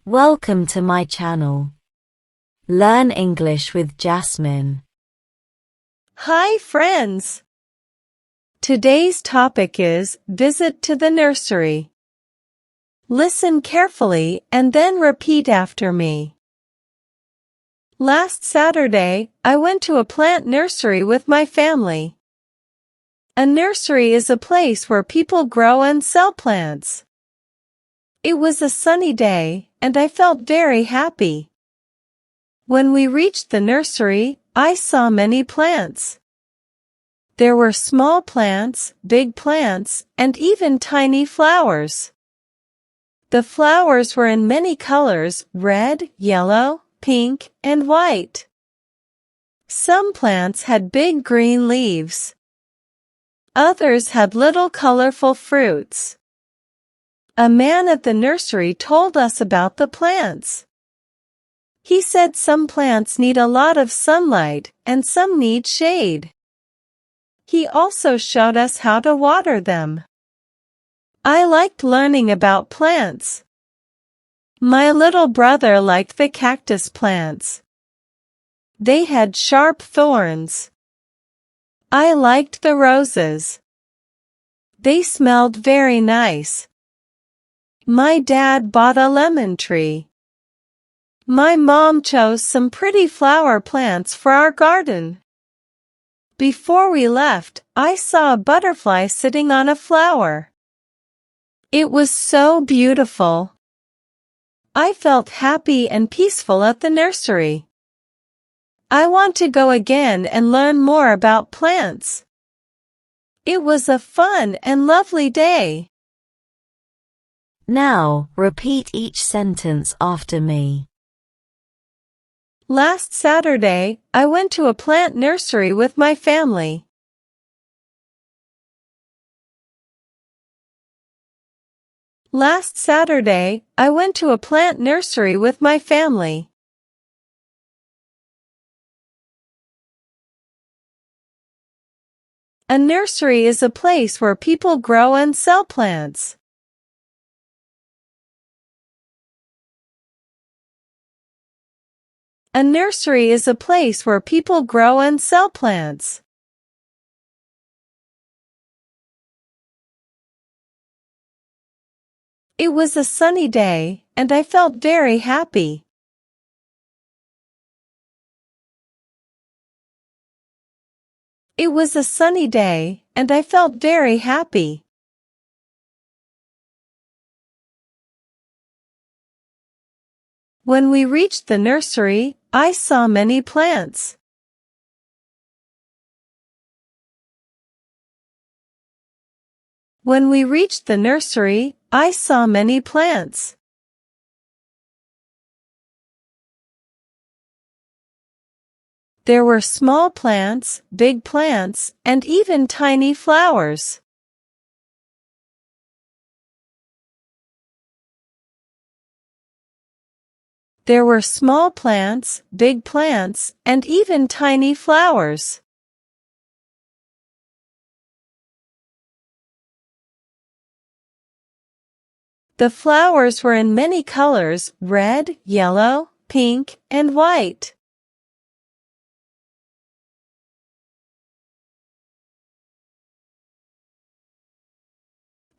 Welcome to my channel. Learn English with Jasmine. Hi friends! Today's topic is Visit to the Nursery. Listen carefully and then repeat after me. Last Saturday, I went to a plant nursery with my family. A nursery is a place where people grow and sell plants. It was a sunny day, and I felt very happy. When we reached the nursery, I saw many plants. There were small plants, big plants, and even tiny flowers. The flowers were in many colors: red, yellow, pink, and white. Some plants had big green leaves. Others had little colorful fruits. A man at the nursery told us about the plants. He said some plants need a lot of sunlight and some need shade. He also showed us how to water them. I liked learning about plants. My little brother liked the cactus plants. They had sharp thorns. I liked the roses. They smelled very nice. My dad bought a lemon tree. My mom chose some pretty flower plants for our garden. Before we left, I saw a butterfly sitting on a flower. It was so beautiful. I felt happy and peaceful at the nursery. I want to go again and learn more about plants. It was a fun and lovely day. Now, repeat each sentence after me. Last Saturday, I went to a plant nursery with my family. Last Saturday, I went to a plant nursery with my family. A nursery is a place where people grow and sell plants. A nursery is a place where people grow and sell plants. It was a sunny day, and I felt very happy. It was a sunny day, and I felt very happy. When we reached the nursery, I saw many plants. When we reached the nursery, I saw many plants. There were small plants, big plants, and even tiny flowers. There were small plants, big plants, and even tiny flowers. The flowers were in many colors: red, yellow, pink, and white.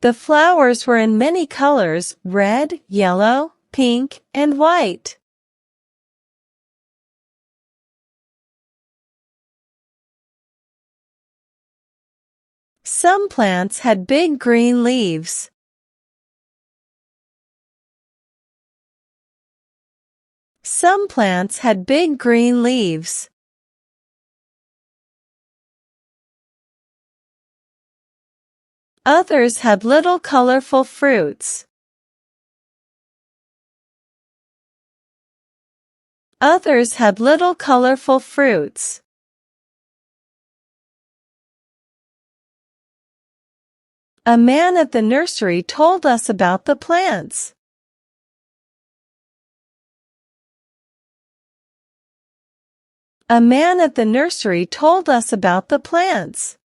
The flowers were in many colors: red, yellow, pink, and white. Some plants had big green leaves. Some plants had big green leaves. Others had little colorful fruits. Others had little colorful fruits. A man at the nursery told us about the plants. A man at the nursery told us about the plants.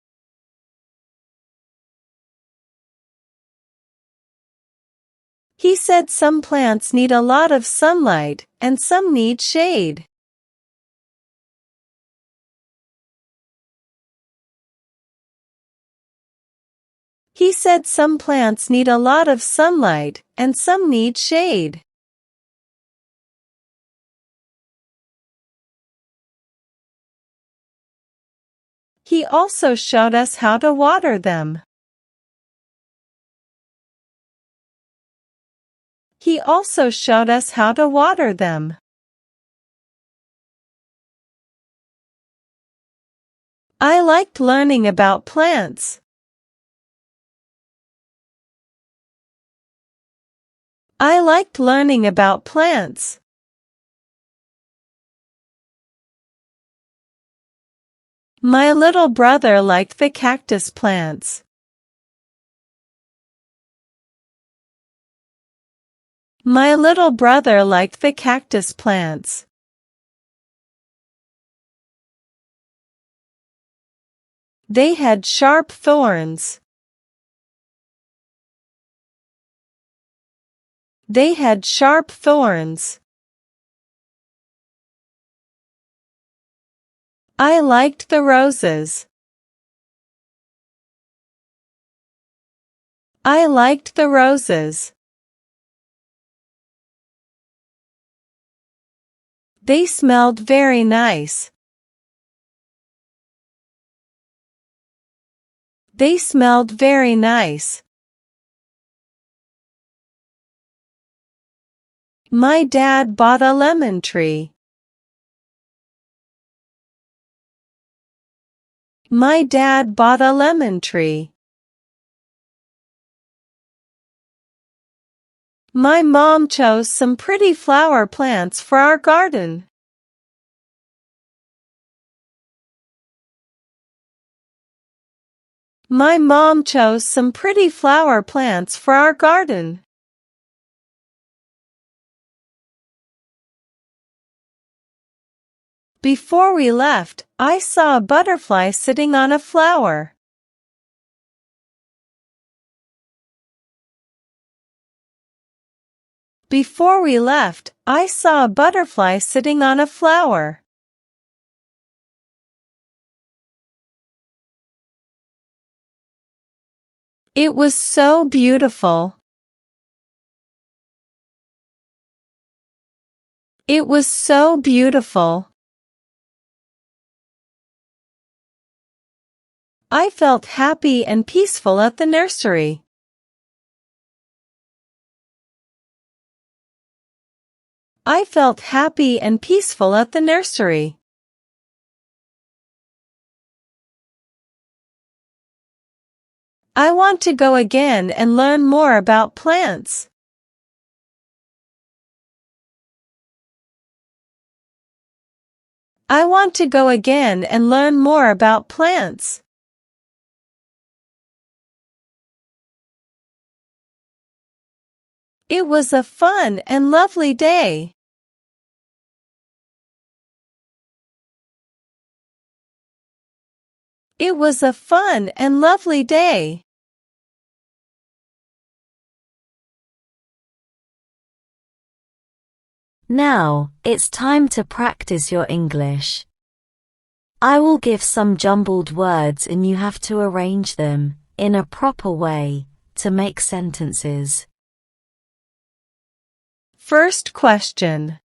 He said some plants need a lot of sunlight and some need shade. He said some plants need a lot of sunlight and some need shade. He also showed us how to water them. He also showed us how to water them. I liked learning about plants. I liked learning about plants. My little brother liked the cactus plants. My little brother liked the cactus plants. They had sharp thorns. They had sharp thorns. I liked the roses. I liked the roses. They smelled very nice. They smelled very nice. My dad bought a lemon tree. My dad bought a lemon tree. My mom chose some pretty flower plants for our garden. My mom chose some pretty flower plants for our garden. Before we left, I saw a butterfly sitting on a flower. Before we left, I saw a butterfly sitting on a flower. It was so beautiful. It was so beautiful. I felt happy and peaceful at the nursery. I felt happy and peaceful at the nursery. I want to go again and learn more about plants. I want to go again and learn more about plants. It was a fun and lovely day. It was a fun and lovely day. Now, it's time to practice your English. I will give some jumbled words and you have to arrange them, in a proper way, to make sentences. First question.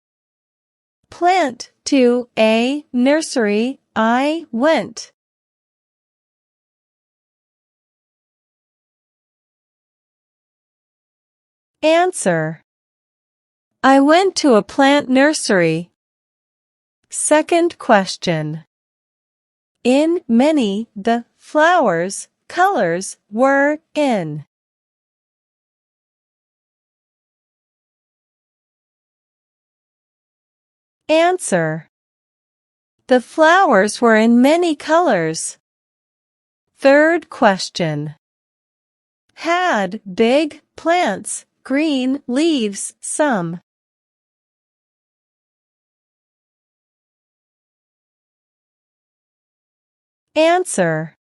Plant to a nursery I went. Answer. I went to a plant nursery. Second question. In many, the flowers, colors were in. Answer. The flowers were in many colors. Third question. Had big plants, green leaves, some. Answer.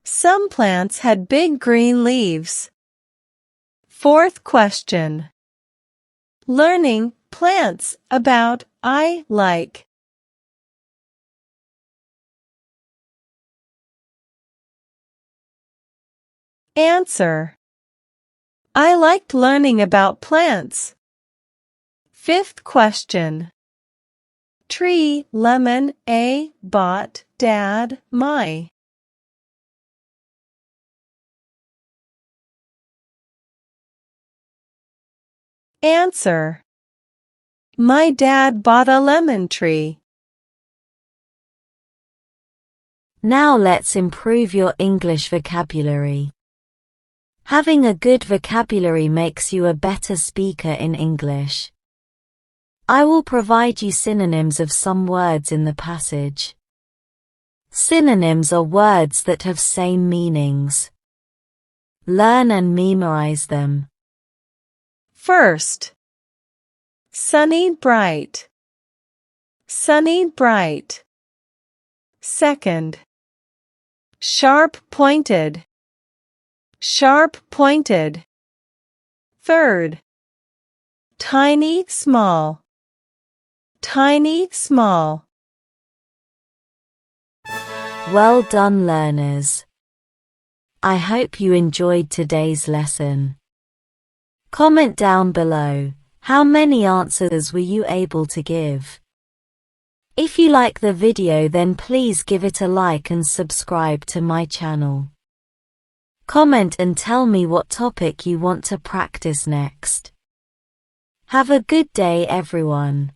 Some plants had big green leaves. Fourth question. Learning plants about I like. Answer. I liked learning about plants. Fifth question. Tree, lemon, a, bought, dad, my. Answer. My dad bought a lemon tree. Now let's improve your English vocabulary. Having a good vocabulary makes you a better speaker in English. I will provide you synonyms of some words in the passage. Synonyms are words that have same meanings. Learn and memorize them. First. Sunny, bright. Sunny, bright. Second. Sharp, pointed. Sharp, pointed. Third. Tiny, small. Tiny, small. Well done, learners. I hope you enjoyed today's lesson. Comment down below, how many answers were you able to give? If you like the video, then please give it a like and subscribe to my channel. Comment and tell me what topic you want to practice next. Have a good day, everyone.